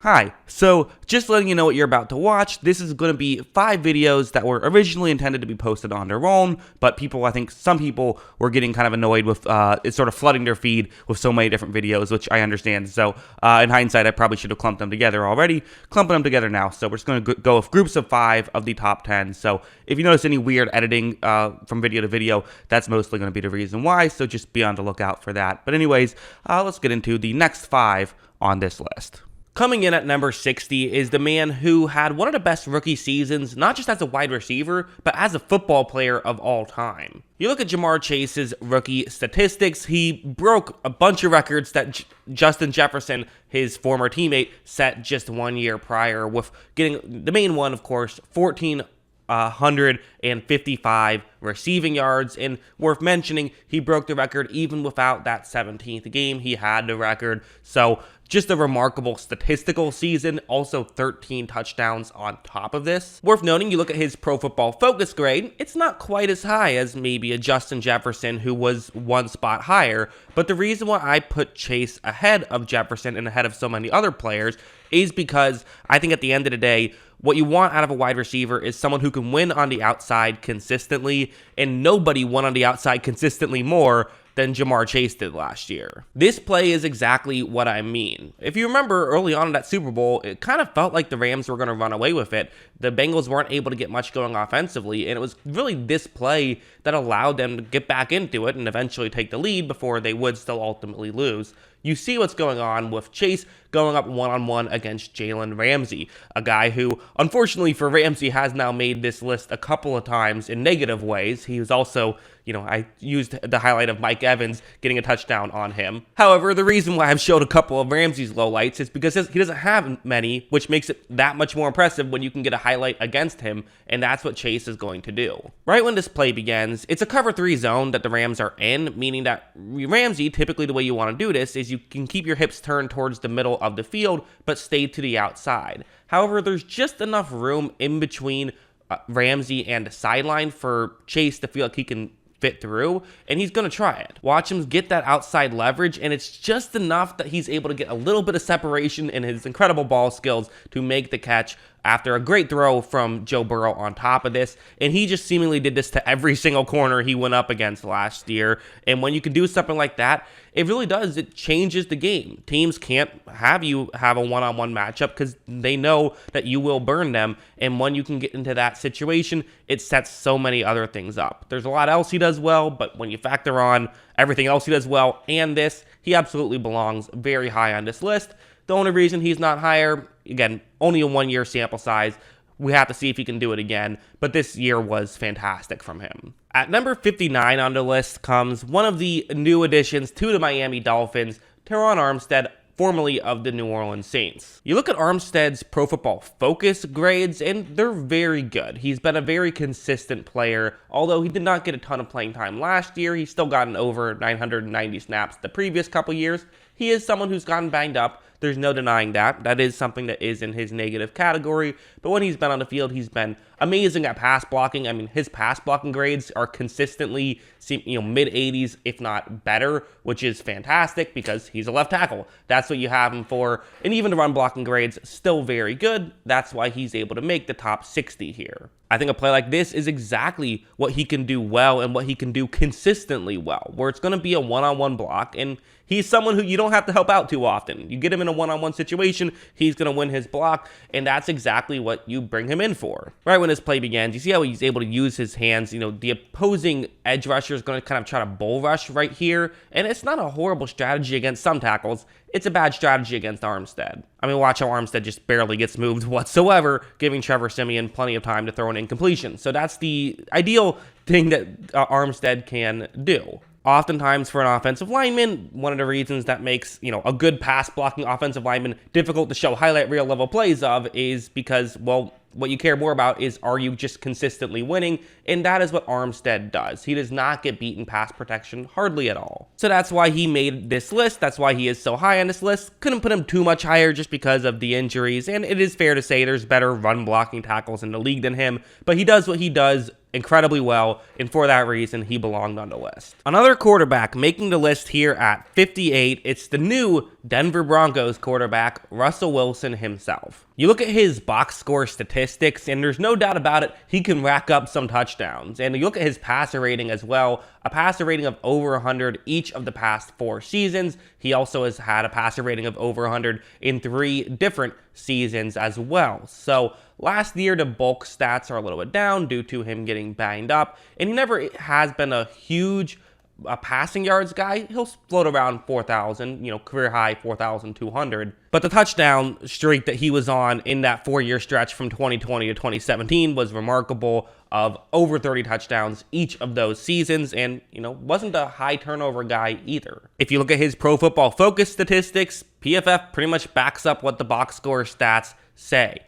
Hi, so just letting you know what you're about to watch, this is going to be 5 videos that were originally intended to be posted on their own, but I think some people were getting kind of annoyed with it sort of flooding their feed with so many different videos, which I understand. So in hindsight, I probably should have clumped them together already, clumping them together now. So we're just going to go with groups of 5 of the top 10. So if you notice any weird editing from video to video, that's mostly going to be the reason why, so just be on the lookout for that. But anyways, let's get into the next 5 on this list. Coming in at number 60 is the man who had one of the best rookie seasons, not just as a wide receiver, but as a football player of all time. You look at JaMarr Chase's rookie statistics, he broke a bunch of records that Justin Jefferson, his former teammate, set just 1 year prior, with getting the main one, of course, 1,455 receiving yards, and worth mentioning, he broke the record even without that 17th game. He had the record, so just a remarkable statistical season, also 13 touchdowns on top of this. Worth noting, you look at his Pro Football Focus grade, it's not quite as high as maybe a Justin Jefferson, who was one spot higher, but the reason why I put Chase ahead of Jefferson and ahead of so many other players is because I think at the end of the day, what you want out of a wide receiver is someone who can win on the outside consistently, and nobody won on the outside consistently more than JaMarr Chase did last year. This play is exactly what I mean. If you remember early on in that Super Bowl, it kind of felt like the Rams were going to run away with it. The Bengals weren't able to get much going offensively, and it was really this play that allowed them to get back into it and eventually take the lead before they would still ultimately lose. You see what's going on with Chase going up one-on-one against Jalen Ramsey, a guy who, unfortunately for Ramsey, has now made this list a couple of times in negative ways. He was also, I used the highlight of Mike Evans getting a touchdown on him. However, the reason why I've showed a couple of Ramsey's lowlights is because he doesn't have many, which makes it that much more impressive when you can get a highlight against him, and that's what Chase is going to do. Right when this play begins, it's a cover 3 zone that the Rams are in, meaning that Ramsey, typically the way you want to do this is you can keep your hips turned towards the middle of the field, but stay to the outside. However, there's just enough room in between Ramsey and the sideline for Chase to feel like he can fit through, and he's going to try it. Watch him get that outside leverage, and it's just enough that he's able to get a little bit of separation in his incredible ball skills to make the catch after a great throw from Joe Burrow on top of this, and he just seemingly did this to every single corner he went up against last year, and when you can do something like that, it really does. It changes the game. Teams can't have you have a one-on-one matchup because they know that you will burn them, and when you can get into that situation, it sets so many other things up. There's a lot else he does well, but when you factor on everything else he does well and this, he absolutely belongs very high on this list. The only reason he's not higher, again, only a 1-year sample size. We have to see if he can do it again, but this year was fantastic from him. At number 59 on the list comes one of the new additions to the Miami Dolphins, Terron Armstead, formerly of the New Orleans Saints. You look at Armstead's Pro Football Focus grades, and they're very good. He's been a very consistent player. Although he did not get a ton of playing time last year, he's still gotten over 990 snaps the previous couple years. He is someone who's gotten banged up. There's no denying that. That is something that is in his negative category. But when he's been on the field, he's been amazing at pass blocking. I mean, his pass blocking grades are consistently, mid-80s, if not better, which is fantastic because he's a left tackle. That's what you have him for. And even the run blocking grades, still very good. That's why he's able to make the top 60 here. I think a play like this is exactly what he can do well and what he can do consistently well, where it's going to be a one-on-one block, and he's someone who you don't have to help out too often. You get him in a one-on-one situation, he's going to win his block, and that's exactly what you bring him in for. Right when his play begins, you see how he's able to use his hands. The opposing edge rusher is going to kind of try to bull rush right here, and it's not a horrible strategy against some tackles. It's a bad strategy against Armstead. I mean, watch how Armstead just barely gets moved whatsoever, giving Trevor Siemian plenty of time to throw an incompletion. So that's the ideal thing that Armstead can do. Oftentimes for an offensive lineman, one of the reasons that makes, a good pass blocking offensive lineman difficult to show highlight reel level plays of is because, well, what you care more about is, are you just consistently winning? And that is what Armstead does. He does not get beaten pass protection hardly at all. So that's why he made this list. That's why he is so high on this list. Couldn't put him too much higher just because of the injuries. And it is fair to say there's better run blocking tackles in the league than him. But he does what he does incredibly well, and for that reason, he belonged on the list. Another quarterback making the list here at 58, it's the new Denver Broncos quarterback, Russell Wilson himself. You look at his box score statistics, and there's no doubt about it, he can rack up some touchdowns. And you look at his passer rating as well, a passer rating of over 100 each of the past 4 seasons. He also has had a passer rating of over 100 in 3 different seasons as well. So last year, the bulk stats are a little bit down due to him getting banged up, and he never has been a huge passing yards guy. He'll float around 4,000, career high 4,200. But the touchdown streak that he was on in that 4-year stretch from 2020 to 2017 was remarkable, of over 30 touchdowns each of those seasons, and wasn't a high turnover guy either. If you look at his Pro Football Focus statistics, PFF pretty much backs up what the box score stats say.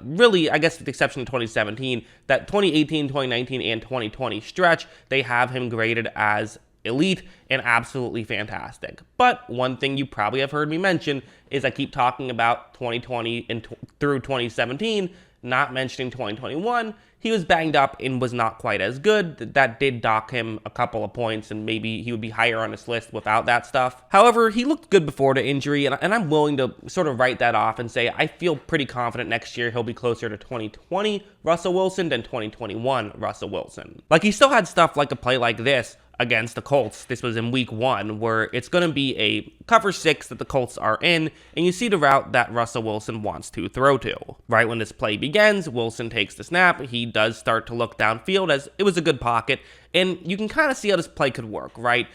Really, I guess with the exception of 2017, that 2018, 2019, and 2020 stretch, they have him graded as elite and absolutely fantastic. But one thing you probably have heard me mention is I keep talking about 2020 and through 2017, not mentioning 2021. He was banged up and was not quite as good. That did dock him a couple of points, and maybe he would be higher on this list without that stuff. However, he looked good before the injury, and I'm willing to sort of write that off and say I feel pretty confident next year he'll be closer to 2020 Russell Wilson than 2021 Russell Wilson. Like, he still had stuff like a play like this against the Colts. This was in week 1, where it's going to be a cover 6 that the Colts are in, and you see the route that Russell Wilson wants to throw to. Right when this play begins, Wilson takes the snap. He does start to look downfield, as it was a good pocket, and you can kind of see how this play could work, right?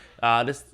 This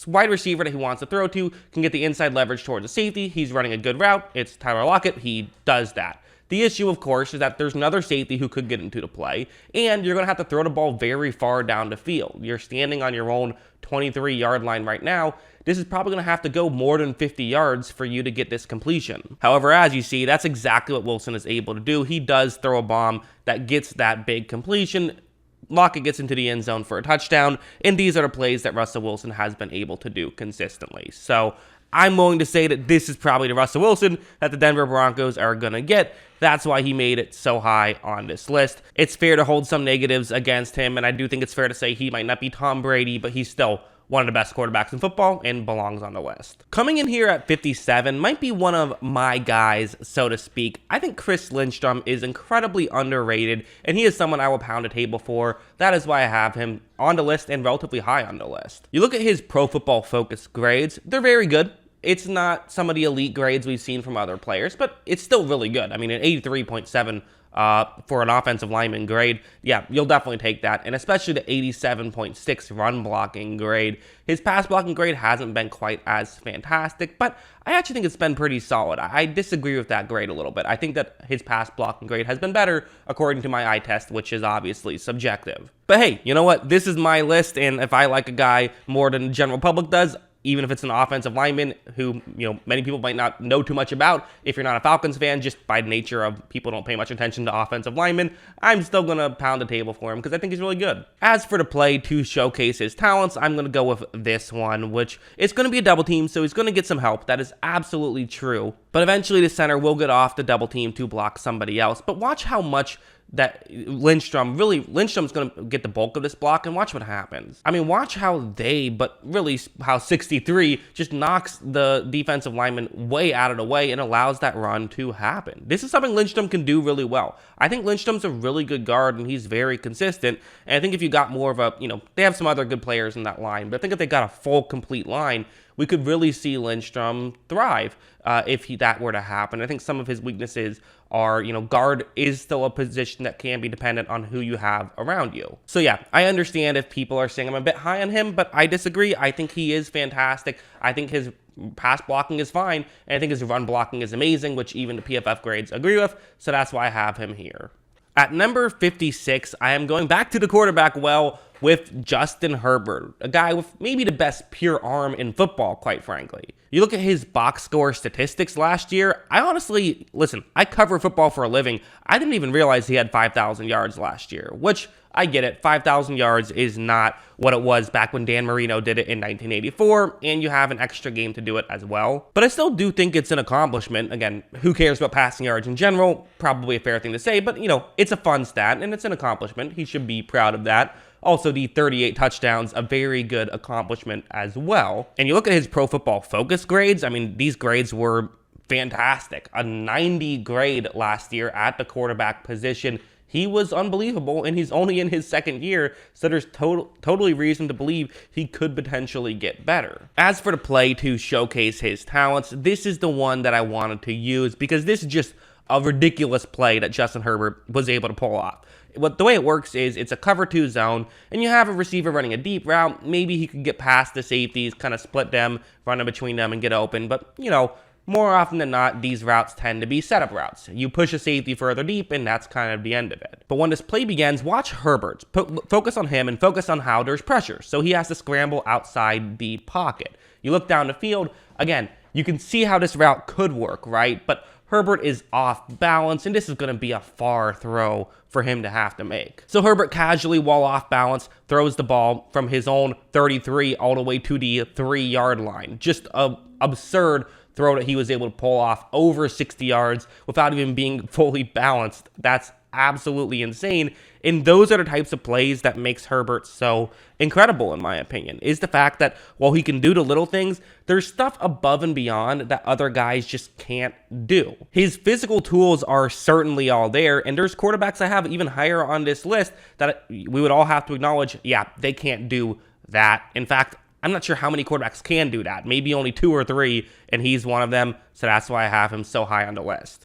wide receiver that he wants to throw to can get the inside leverage towards the safety. He's running a good route. It's Tyler Lockett. He does that. The issue, of course, is that there's another safety who could get into the play, and you're going to have to throw the ball very far down the field. You're standing on your own 23-yard line right now. This is probably going to have to go more than 50 yards for you to get this completion. However, as you see, that's exactly what Wilson is able to do. He does throw a bomb that gets that big completion. Lockett gets into the end zone for a touchdown, and these are the plays that Russell Wilson has been able to do consistently. So I'm willing to say that this is probably the Russell Wilson that the Denver Broncos are going to get. That's why he made it so high on this list. It's fair to hold some negatives against him, and I do think it's fair to say he might not be Tom Brady, but he's still one of the best quarterbacks in football and belongs on the list. Coming in here at 57 might be one of my guys, so to speak. I think Chris Lindstrom is incredibly underrated, and he is someone I will pound a table for. That is why I have him on the list and relatively high on the list. You look at his Pro Football Focus grades, they're very good. It's not some of the elite grades we've seen from other players, but it's still really good. I mean, an 83.7 for an offensive lineman grade, yeah, you'll definitely take that. And especially the 87.6 run blocking grade. His pass blocking grade hasn't been quite as fantastic, but I actually think it's been pretty solid. I disagree with that grade a little bit. I think that his pass blocking grade has been better according to my eye test, which is obviously subjective. But hey, you know what? This is my list, and if I like a guy more than the general public does, even if it's an offensive lineman who, many people might not know too much about, if you're not a Falcons fan, just by nature of people don't pay much attention to offensive linemen, I'm still going to pound the table for him because I think he's really good. As for the play to showcase his talents, I'm going to go with this one, which is going to be a double team, so he's going to get some help. That is absolutely true. But eventually the center will get off the double team to block somebody else. But watch how much that Lindstrom's going to get the bulk of this block, and watch what happens. I mean, watch how how 63 just knocks the defensive lineman way out of the way and allows that run to happen. This is something Lindstrom can do really well. I think Lindstrom's a really good guard, and he's very consistent. And I think if you got more of a, they have some other good players in that line, but I think if they got a full, complete line, we could really see Lindstrom thrive if that were to happen. I think some of his weaknesses are, guard is still a position that can be dependent on who you have around you. So yeah, I understand if people are saying I'm a bit high on him, but I disagree. I think he is fantastic. I think his pass blocking is fine, and I think his run blocking is amazing, which even the PFF grades agree with, so that's why I have him here. At number 56, I am going back to the quarterback well with Justin Herbert, a guy with maybe the best pure arm in football, quite frankly. You look at his box score statistics last year, I cover football for a living. I didn't even realize he had 5,000 yards last year, which I get it. 5,000 yards is not what it was back when Dan Marino did it in 1984, and you have an extra game to do it as well. But I still do think it's an accomplishment. Again, who cares about passing yards in general? Probably a fair thing to say, but it's a fun stat, and it's an accomplishment. He should be proud of that. Also, the 38 touchdowns, a very good accomplishment as well. And you look at his Pro Football Focus grades, these grades were fantastic. A 90 grade last year at the quarterback position. He was unbelievable, and he's only in his second year, so there's totally reason to believe he could potentially get better. As for the play to showcase his talents, this is the one that I wanted to use because this is just a ridiculous play that Justin Herbert was able to pull off. The way it works is it's a cover 2 zone, and you have a receiver running a deep route. Maybe he could get past the safeties, kind of split them, run in between them, and get open. But, more often than not, these routes tend to be setup routes. You push a safety further deep, and that's kind of the end of it. But when this play begins, watch Herbert. Focus on him and focus on how there's pressure. So he has to scramble outside the pocket. You look down the field, again, you can see how this route could work, right? But Herbert is off balance, and this is going to be a far throw for him to have to make. So Herbert casually, while off balance, throws the ball from his own 33 all the way to the 3-yard line. Just an absurd throw that he was able to pull off over 60 yards without even being fully balanced. That's absolutely insane. And those are the types of plays that makes Herbert so incredible, in my opinion, is the fact that while he can do the little things, there's stuff above and beyond that other guys just can't do. His physical tools are certainly all there, and there's quarterbacks I have even higher on this list that we would all have to acknowledge, yeah, they can't do that. In fact, I'm not sure how many quarterbacks can do that. Maybe only 2 or 3, and he's one of them, so that's why I have him so high on the list.